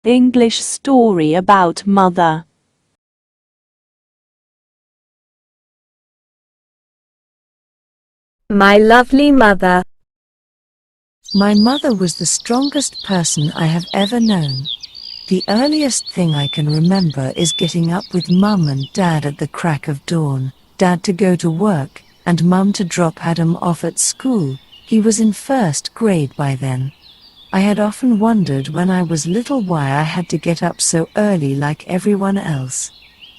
English story about mother. My lovely mother. My mother was the strongest person I have ever known. The earliest thing I can remember is getting up with Mum and Dad at the crack of dawn, Dad to go to work, and Mum to drop Adam off at school. He was in first grade by then. I had often wondered when I was little why I had to get up so early like everyone else.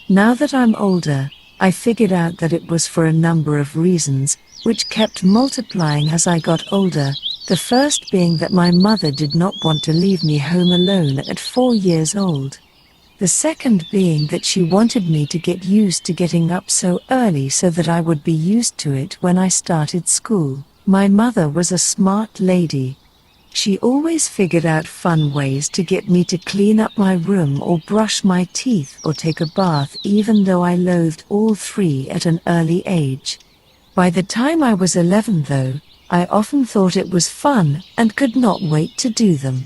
Now that I'm older, I figured out that it was for a number of reasons, which kept multiplying as I got older, the first being that my mother did not want to leave me home alone at 4 years old. The second being that she wanted me to get used to getting up so early so that I would be used to it when I started school. My mother was a smart lady. She always figured out fun ways to get me to clean up my room or brush my teeth or take a bath, even though I loathed all three at an early age. By the time I was 11 though, I often thought it was fun and could not wait to do them.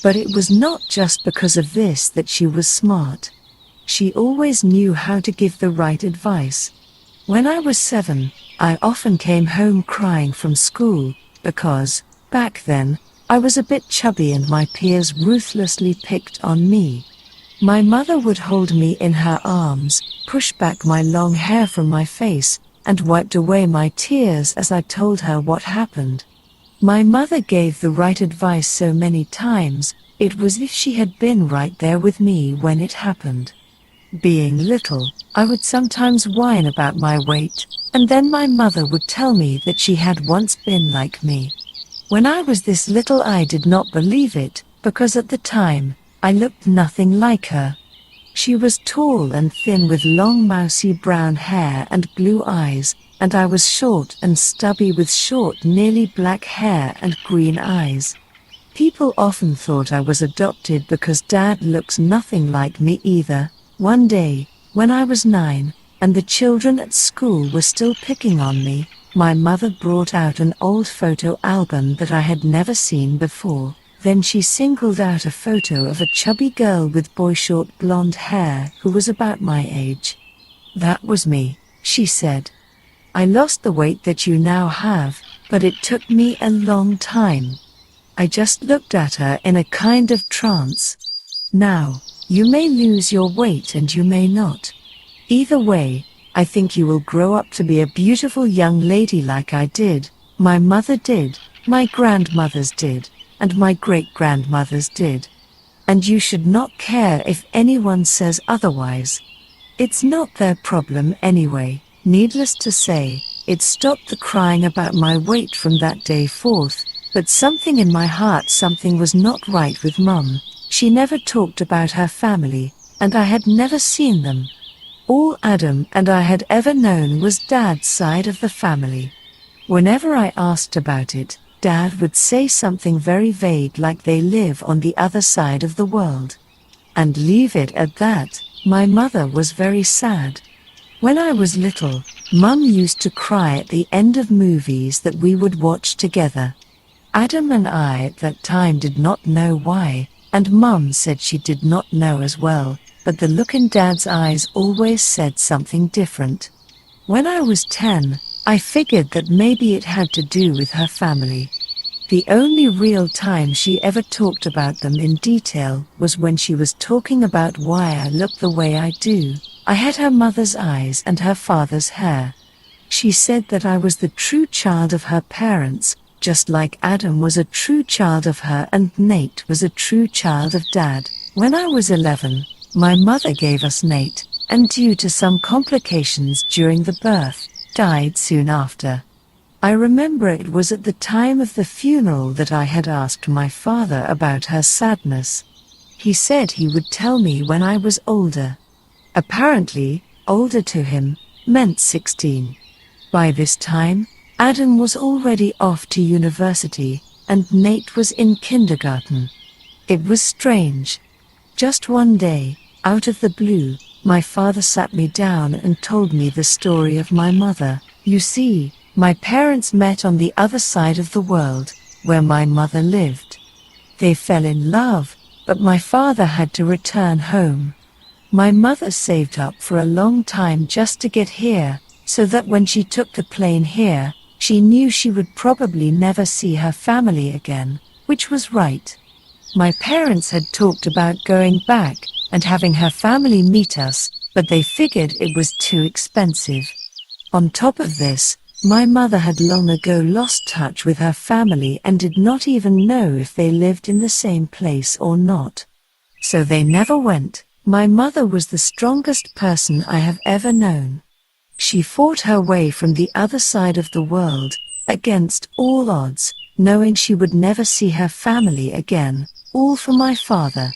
But it was not just because of this that she was smart. She always knew how to give the right advice. When I was 7, I often came home crying from school, because, back then, I was a bit chubby and my peers ruthlessly picked on me. My mother would hold me in her arms, push back my long hair from my face, and wiped away my tears as I told her what happened. My mother gave the right advice so many times, it was as if she had been right there with me when it happened. Being little, I would sometimes whine about my weight, and then my mother would tell me that she had once been like me. When I was this little I did not believe it, because at the time, I looked nothing like her. She was tall and thin with long mousy brown hair and blue eyes, and I was short and stubby with short nearly black hair and green eyes. People often thought I was adopted because Dad looks nothing like me either. One day, when I was 9, and the children at school were still picking on me, my mother brought out an old photo album that I had never seen before. Then she singled out a photo of a chubby girl with boy-short blonde hair who was about my age. "That was me," she said. "I lost the weight that you now have, but it took me a long time." I just looked at her in a kind of trance. "Now, you may lose your weight and you may not. Either way, I think you will grow up to be a beautiful young lady like I did, my mother did, my grandmothers did, and my great-grandmothers did. And you should not care if anyone says otherwise. It's not their problem anyway." Needless to say, it stopped the crying about my weight from that day forth, but something in my heart, something was not right with Mum. She never talked about her family, and I had never seen them. All Adam and I had ever known was Dad's side of the family. Whenever I asked about it, Dad would say something very vague like they live on the other side of the world. And leave it at that. My mother was very sad. When I was little, Mum used to cry at the end of movies that we would watch together. Adam and I at that time did not know why, and Mum said she did not know as well, but the look in Dad's eyes always said something different. When I was 10, I figured that maybe it had to do with her family. The only real time she ever talked about them in detail was when she was talking about why I looked the way I do. I had her mother's eyes and her father's hair. She said that I was the true child of her parents, just like Adam was a true child of her and Nate was a true child of Dad. When I was 11, my mother gave us Nate, and due to some complications during the birth, died soon after. I remember it was at the time of the funeral that I had asked my father about her sadness. He said he would tell me when I was older. Apparently, older to him meant 16. By this time, Adam was already off to university, and Nate was in kindergarten. It was strange. Just one day, out of the blue, my father sat me down and told me the story of my mother. You see, my parents met on the other side of the world, where my mother lived. They fell in love, but my father had to return home. My mother saved up for a long time just to get here, so that when she took the plane here, she knew she would probably never see her family again, which was right. My parents had talked about going back and having her family meet us, but they figured it was too expensive. On top of this, my mother had long ago lost touch with her family and did not even know if they lived in the same place or not. So they never went. My mother was the strongest person I have ever known. She fought her way from the other side of the world, against all odds, knowing she would never see her family again, all for my father.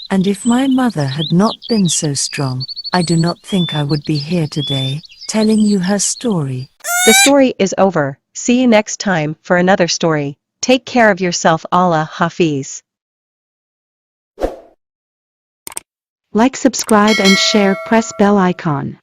And if my mother had not been so strong, I do not think I would be here today, telling you her story. The story is over. See you next time for another story. Take care of yourself. Allah Hafiz. Like, subscribe and share, press bell icon.